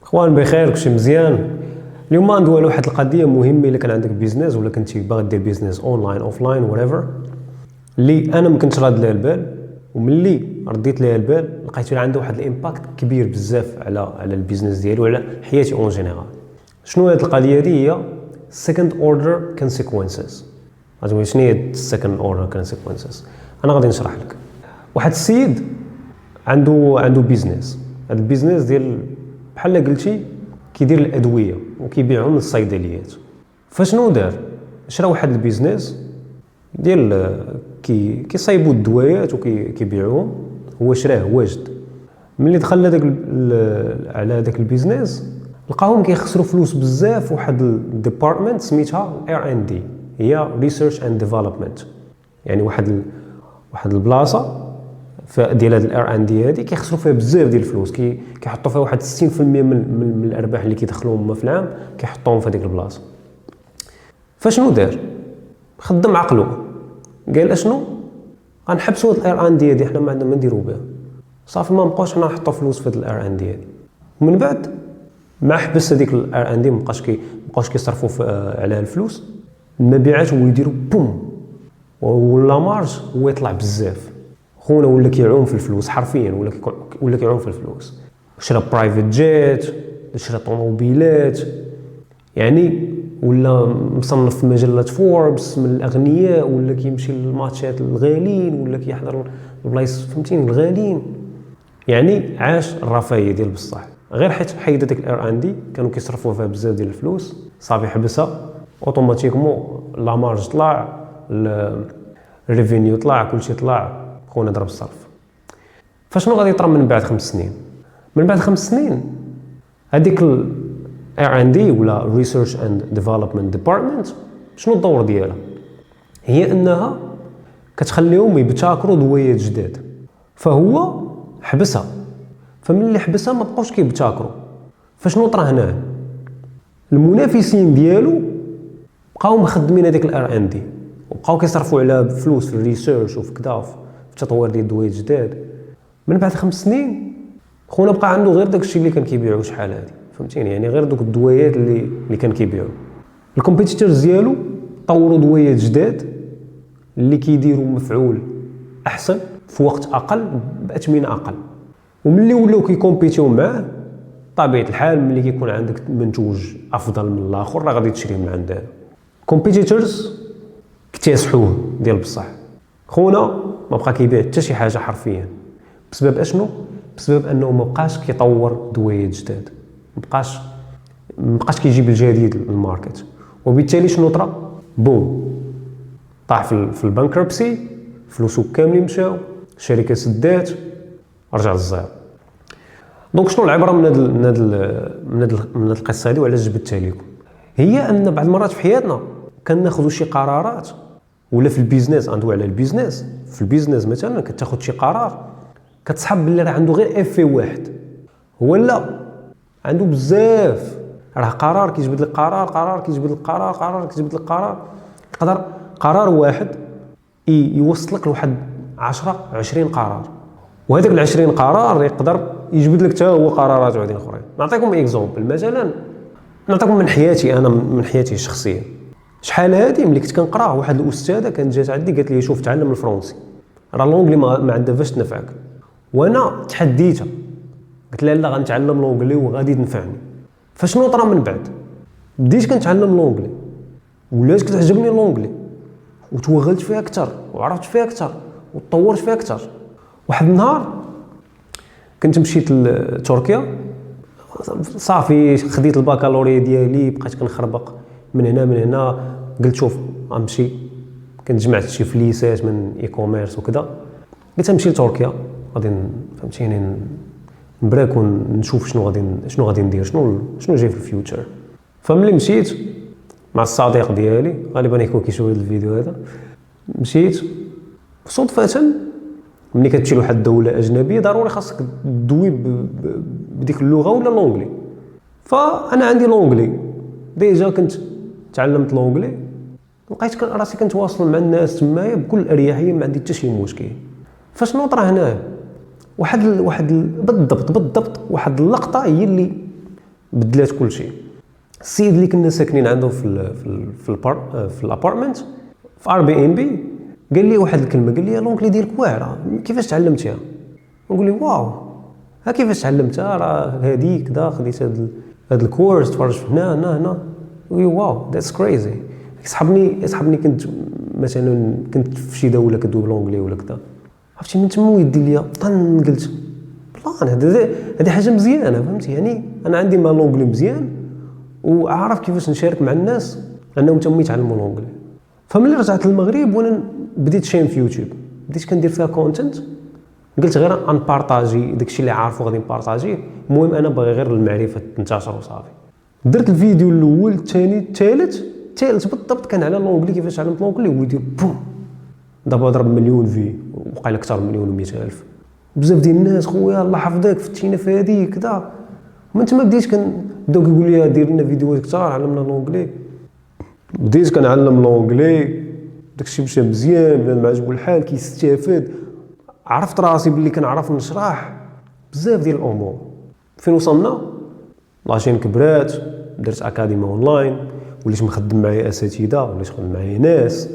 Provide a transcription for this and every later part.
اخوان بخير كلشي مزيان. اليوم ندوي على واحد القضيه مهمه الا كان عندك بيزنس ولا كنتي باغي دير بيزنس اونلاين اوفلاين وريفر، اللي انا ما كنتش راد لها البال، وملي رديت لها البال لقيت عنده واحد الامباكت كبير بزاف على البيزنس ديالي وعلى حياتي اون جينيرال. شنو هاد القضيه هذه؟ هي second order consequences. غتقول شنو هي second order consequences؟ انا غادي نشرح لك. واحد السيد عنده بيزنس، هاد البيزنس ديال بحال قلتي كيدير الادويه وكيبيعهم للصيدليات. فشنو دار؟ شرا واحد البيزنس ديال كيصايبوا الدوايات وكيبيعوهم. هو شراه واجد. ملي دخل على هذاك البيزنس لقاهم كيخسروا فلوس بزاف. واحد الديبارتمنت سميتها R&D، هي ريسيرش اند ديفلوبمنت، يعني واحد البلاصه ديال هاد R&D هادي كيخسروا فيها بزاف ديال الفلوس. كيحطوا فيها واحد 60% من الارباح اللي كيدخلوهم هما في العام كيحطوهم في هذيك البلاصه. فشنو دار؟ خدم عقلو، قال اشنو غنحبسوا هاد R&D هادي، حنا ما عندنا ما نديروا بها، صافي ما بقاوش حنا نحطوا فلوس في هاد R&D هادي. ومن بعد ما حبس هذيك R&D مابقاوش كيصرفوا عليها الفلوس، المبيعات هو يديروا بوم ولا مارج هو يطلع بزاف. خونا ولا كيعوم في الفلوس حرفيا، ولا كيعوم في الفلوس. شرا برايفت جيت، شرا طوموبيلات، يعني ولا مصنف في مجله فوربس من الاغنياء، ولا كيمشي للماتشات الغاليين، ولا كيحضر البلايص فهمتيني الغاليين. يعني عاش الرفاهيه ديال بصح، غير حيت حيد ديك R&D كانوا كيصرفوا فيها بزاف ديال الفلوس، صافي حبسها اوتوماتيكمون. لا مارج طلع، الريفينيو طلع، كلشي طلع، خونا ضرب الصرف. فشنو غادي يطرى من بعد 5 سنين؟ من بعد 5 سنين هذيك R&D ولا Research and Development Department شنو الدور ديالها؟ هي انها كتخليهم يبتكروا دوايات جداد. فهو حبسها، فمن اللي حبسها ما بقاوش كيبتكروا. فشنو طرا هنا؟ المنافسين ديالو بقاو مخدمين هذيك R&D وبقاو كيصرفوا على فلوس في الريسيرش وفي كذا في التطوير ديال الدوايات جداد. من بعد 5 سنين خونا بقى عنده غير داكشي اللي كان كيبيعو شحال هادي، فهمتيني؟ يعني غير دوك الدوايات اللي كان كيبيعو. الكومبيتيتورز ديالو طوروا دوايات جداد اللي كيديروا مفعول احسن في وقت اقل باثمنه اقل. وملي ولاو كيكومبيتيو معاه، طبيعه الحال ملي كيكون عندك منتوج افضل من الاخر راه غادي تشري من عنده. كومبيتيتورز اكتسحوه ديال بصح. خونا ما بقى كيبيع حتى شي حاجه حرفيا. بسبب اشنو؟ بسبب انه ما بقاش كيطور دوايات جداد، ما بقاش كيجيب الجديد للماركت. وبالتالي شنو طرا؟ بوم، طاح في البانكربسي، فلوسو كاملين مشاو، الشركه سدات، رجع للزيرو. دونك شنو العبره من هاد القصه هذه وعلاش جبتها لكم؟ هي ان بعض المرات في حياتنا كناخذوا شي قرارات، ولا في البيزنس ندوي على البيزنس. في البيزنس مثلا كتاخذ شي قرار كتصحاب باللي راه عنده غير افي واحد، هو لا عنده بزاف. راه قرار كيجبد لك قرار كيجبد لك قرار كيجبد لك قرار. يقدر قرار واحد يوصلك لواحد 10 20 قرار، وهذاك 20 قرار يقدر يجبد لك حتى هو قرارات وحدين اخرين. نعطيكم اكزومبل مثلا، نعطيكم من حياتي انا، من حياتي الشخصيه. شحال هادي ملي كنت كنقرا، واحد الاستاذه كانت جات عندي قالت لي شوف تعلم الفرنسي، راه لونجلي ما عندها فاش تنفعك. وانا تحديتها، قلت لها لا غنتعلم لونجلي وغادي تنفعني. فشنو طرا من بعد؟ بديت كنتعلم لونجلي، ولات كتعجبني لونجلي، وتوغلت فيها اكثر وعرفت فيها اكثر وتطورت فيها اكثر. واحد النهار كنت مشيت لتركيا، صافي خديت الباكالوريا ديالي، بقيت كنخربق من هنا. قلت شوف غنمشي، كنت جمعت شي فليسات من اي كوميرس وكذا، قلت نمشي لتركيا، غادي فهمتيني نبراك ونشوف شنو غادي ندير، شنو جاي في الفيوتشر. فملي مشيت مع الصديق ديالي، غالبا يكون كيشوف هذا الفيديو هذا، مشيت صدفه. ملي كتمشي لواحد الدوله اجنبيه ضروري خاصك تدوي بديك اللغه ولا لونجلي. فانا عندي لونجلي ديجا، كنت تعلمت لونجلي، لقيت راسي كنتواصل مع الناس تمايا بكل اريحيه، ما عندي حتى شي مشكل. فشنو طرا هنا؟ بالضبط واحد اللقطه هي اللي بدلات كل شيء. السيد اللي كنا ساكنين عنده في الابارتمنت في ار بي ان بي قال لي واحد الكلمه، قال لي لونكلي ديالك واعره، كيفاش تعلمتيها؟ نقول له واو، ها كيفاش تعلمتها؟ راه هذيك كذا، خديت هذا الكورس، تفرجت هنا وي واو ذاتس كريزي. يسحبني كنت مثلا في شي دوله كدوي بالونجلي ولا كذا، عرفتي من تما ويدي ليا طن، قلت بلان هذه حاجه مزيانه، فهمتي؟ يعني انا عندي ما لونجلي مزيان وعارف كيفاش نشارك مع الناس انهم تما يتعلموا لونجلي. فملي رجعت للمغرب وانا بديت شين في يوتيوب، بديت كندير فيها كونتنت، قلت غير نبارطاجي داكشي اللي عارفو غادي نبارطاجيه، المهم انا باغي غير المعرفه تنتشر وصافي. درت الفيديو الاول، الثاني، الثالث بالضبط كان على لونجلي، كيفاش علمت لونجلي، وفيديو بوم دابا ضرب مليون في، وقال اكثر من مليون و100,000. بزاف ديال الناس خويا الله يحفظك فتينا في هذه كذا. من تما بديت بداو كيقول لي دير لنا فيديوهات كثار، علمنا لونجلي، بديت كنعلم لونجلي، داكشي مشى مزيان، بنادم عجبو الحال كيستافد. عرفت راسي باللي كنعرف نشرح بزاف ديال الامور. فين وصلنا؟ لاشين كبرات، درت اكاديمي اونلاين، وليت مخدم معايا اساتذه، وليت خدم معايا ناس،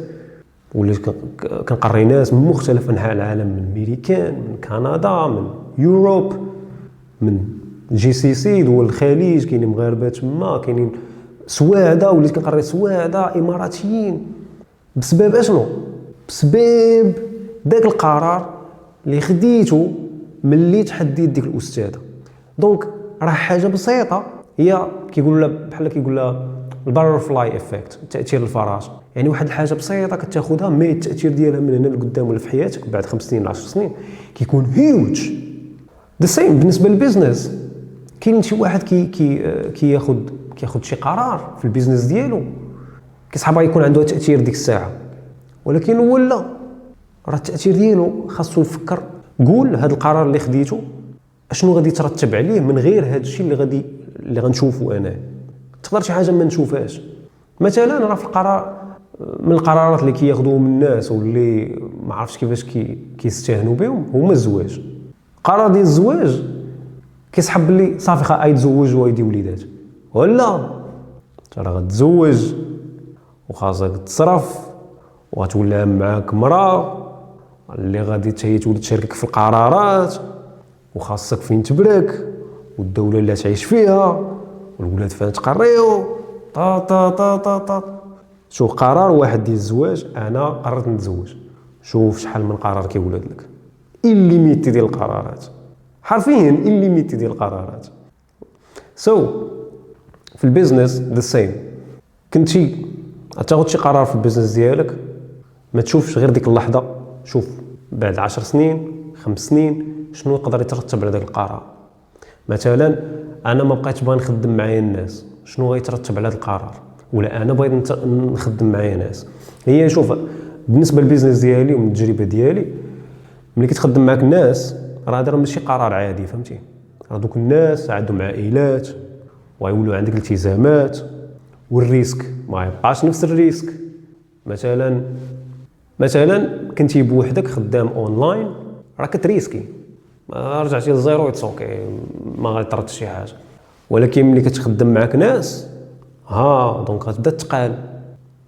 وليت كنقري ناس من مختلف انحاء العالم، من امريكان، من كندا، من يوروب، من جي سي سي، دول الخليج، كاينين مغاربه تما، كاينين سواعده، وليت كنقري سواعده، اماراتيين. بسبب اشنو؟ بسبب داك القرار اللي خديته ملي تحديت ديك الاستاذه. دونك راه حاجه بسيطه، هي كيقولوا لها بحال كيقول لها الباترفلاي افكت، تاثير الفراشه. يعني واحد الحاجه بسيطه كتاخذها، مي التاثير ديالها من هنا لقدام ولا في حياتك بعد 5 سنين ل 10 سنين كيكون هيوج. ذا سيم بالنسبه للبيزنس. كاين شي واحد كياخذ شي قرار في البيزنس ديالو، كيصحاب يكون عنده تاثير ديك الساعه، ولكن ولا راه التاثير ديالو خاصو يفكر، قول هذا القرار اللي خديته اشنو غادي يترتب عليه من غير هذا الشيء اللي غنشوفه انا. تقدر شي حاجه ما نشوفهاش. مثلا راه في القرار من القرارات اللي كياخذوهم الناس واللي ما عرفتش كيفاش كيستهنوا بهم هما الزواج. قرار ديال الزواج كيسحب باللي صافي غيتزوج ويدي وليدات، ولا راه غتزوج وخاصك تصرف وغتولي معاك مراه اللي غادي تولي تشاركك في القرارات، وخاصك فين تبرك، والدوله اللي تعيش فيها، والولاد فين تقريو طا. شوف قرار واحد ديال الزواج، انا قررت نتزوج، شوف شحال من قرار كيولد لك، الليميتي ديال القرارات، حرفيا الليميتي ديال القرارات. في البيزنس ذا سيم. كنتي غتاخذ شي قرار في البيزنس ديالك، ما تشوفش غير ديك اللحظه، شوف بعد 10 سنين 5 سنين شنو يقدر يترتب على داك القرار. مثلا انا ما بقيتش باغي نخدم معايا الناس، شنو غيترتب على هذا القرار؟ ولا انا بغيت نخدم معايا ناس. هي شوف بالنسبه للبيزنس ديالي ومن التجربه ديالي، ملي كتخدم معاك الناس راه هذا ماشي قرار عادي، فهمتي؟ راه دوك الناس عندهم عائلات ويولوا عندك التزامات، والريسك ما يبقاش نفس الريسك. مثلا كنتي بوحدك خدام اونلاين، راه كتريسكي، ما رجعتي للزيرو يتسوكي، ما غيطرد شي حاجه. ولكن ملي كتخدم معاك ناس دونك غتبدا تقال،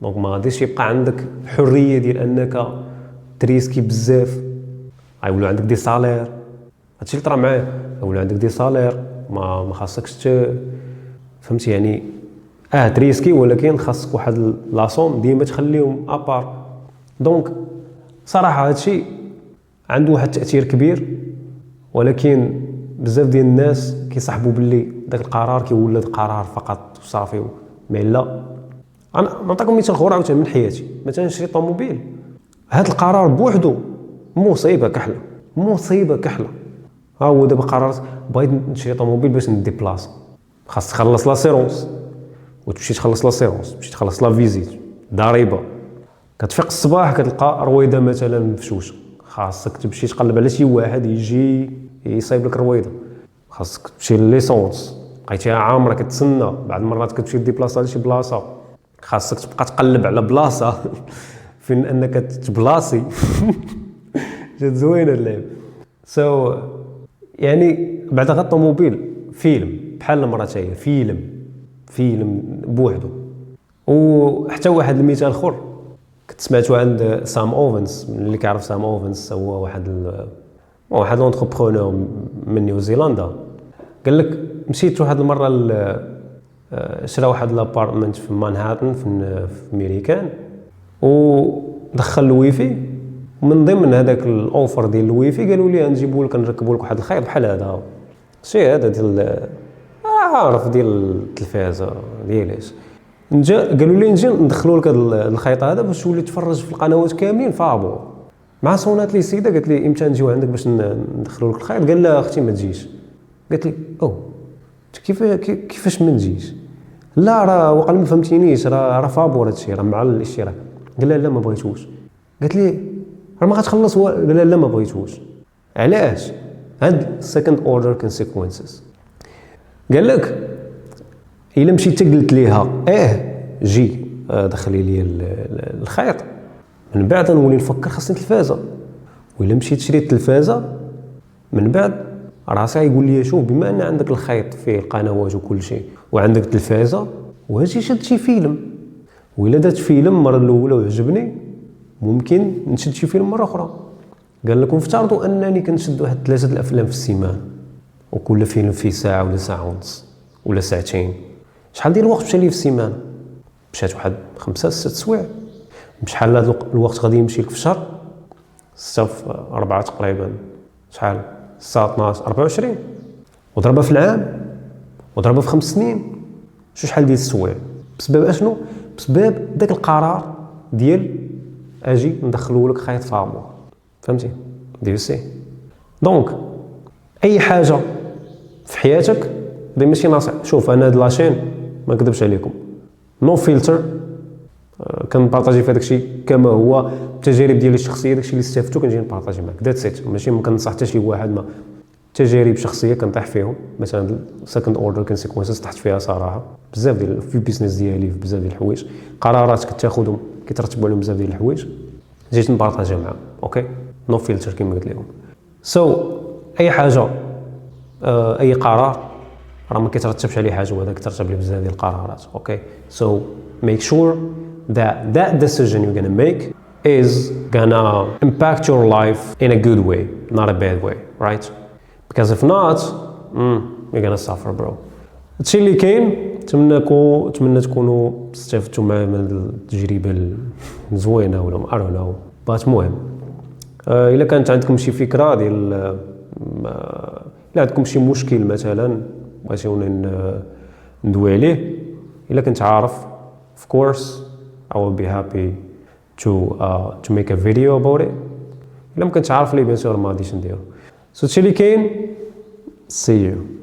دونك ما غاديش يبقى عندك الحريه ديال انك تريسكي بزاف. غيولوا عندك دي سالير، هادشي اللي طرا معايا، غيولوا عندك دي سالير ما خاصكش فهمتي يعني تريسكي، ولكن خاصك واحد لاصوم ديما تخليهم ابار. دونك صراحه هادشي عنده واحد التاثير كبير، ولكن بزاف ديال الناس كيصاحبوا باللي داك القرار كيولد قرار فقط وصافي. مي لا، انا نعطيكم مثال اخر عاوتاني من حياتي. مثلا نشري طوموبيل، هذا القرار بوحدو مصيبه كحله. هو دابا قررت بغيت نشري طوموبيل باش ندي بلاصه، خاص تخلص لاسيرونس، وتمشي تخلص لاسيرونس، تمشي تخلص لا فيزيت، ضريبه. كتفيق الصباح كتلقى رويده مثلا مفشوشه، خاصك تمشي تقلب على شي واحد يجي يصايب لك رويده، خاصك تمشي لليسونس، بقيتيها عامره كتسنى، بعض المرات كتمشي دي بلاصه لشي بلاصه خاصك تبقى تقلب على بلاصه فين انك تبلاصي. جات زوينه اللعب. يعني بعد غير الطوموبيل فيلم بحال المراه حتى هي فيلم بوحدو. وحتى واحد المثال اخر كنت سمعتو عند سام اوفنز. اللي كيعرف سام اوفنز هو واحد لونتربرونور من نيوزيلندا. قال لك مشيت واحد المره شرا واحد لابارتمنت في مانهاتن في امريكان، ودخل الويفي، ومن ضمن هذاك الاوفر ديال الويفي قالوا لي غنجيبوا لك نركبوا لك واحد الخيط بحال هذا، شي هذا ديال عارف ديال التلفازه دياليش. قالوا لي نجي ندخلوا لك هذا الخيط هذا باش تولي تفرج في القنوات كاملين فابو. مع صونات لي السيده قالت لي امتى نجيو عندك باش ندخلوا لك الخيط؟ قال لها اختي ما تجيش. قالت لي كيفاش ما نجيش؟ لا راه وقال ما فهمتينيش، راه فابور هادشي، راه مع الاشتراك. قال لها لا ما بغيتوش. قالت لي راه ما غتخلص. قال لها لا ما بغيتوش. علاش؟ هاد second order consequences. قال لك الا مشيت قلت ليها جي دخلي لي الخيط، من بعد نولي نفكر خاصني تلفازه. وإلا مشيت شريت التلفازه من بعد راسي يقول لي شوف بما ان عندك الخيط فيه القنوات وكل شيء وعندك التلفازه واجي شد شي فيلم، وإلا درت فيلم المره الاولى وعجبني ممكن نشد شي فيلم مره اخرى. قال لكم افترضوا انني كنشد واحد 3 الافلام في السيمانه وكل فيلم فيه ساعه ولا ساعه ونص ولا ساعتين، شحال ديال الوقت مشى لي في السيمانه؟ مشات واحد 5 6 سوايع. بشحال هذا الوقت غادي يمشي لك في الشهر؟ 6 في 4 تقريبا، شحال 6 12 24، وضربها في العام وضربها في 5 سنين، شحال ديال السوايع. بسبب اشنو؟ بسبب داك القرار ديال اجي ندخلوا لك خيط فابور. فهمتي؟ ديال سي. دونك اي حاجه في حياتك دابا ماشي ناصح. شوف انا هاد لاشين ما نكذبش عليكم، نو فلتر، كنبارطاجي في هذاك الشيء كما هو، التجارب ديالي الشخصيه، داك الشيء اللي استفدتو كنجي نبارطاجي معاك. ذات سيت، ماشي ما كنصح حتى شي واحد، ما تجارب شخصيه كنطيح فيهم. مثلا سكند اوردر كونسيكونسز طحت فيها صراحه بزاف ديال في البيزنس ديالي، في بزاف ديال الحوايج، قرارات كتاخذهم كيترتبوا عليهم بزاف ديال الحوايج، جيت نبارطاجي معاهم. اوكي، نو فلتر كما قلت لكم. اي حاجه اي قرار راه ما كيترتبش عليه حاجه وهذا كيترتب عليه بزاف ديال القرارات. اوكي، make sure that decision you're gonna make is gonna impact your life in a good way, not a bad way, right? Because if not, you're gonna suffer, bro. هادشي اللي كاين. نتمنى تكونوا استفدتوا من التجربه الزوينه ولا I don't know. بات مهم الا كانت عندكم شي فكره ديال الا عندكم شي مشكل مثلا بغيتوني ندوي عليه، الا كنت عارف of course I will be happy to make a video about it. الا ما كنتش عارف لي بيان سور ما غاديش نديرو. هادشي اللي كاين. see you.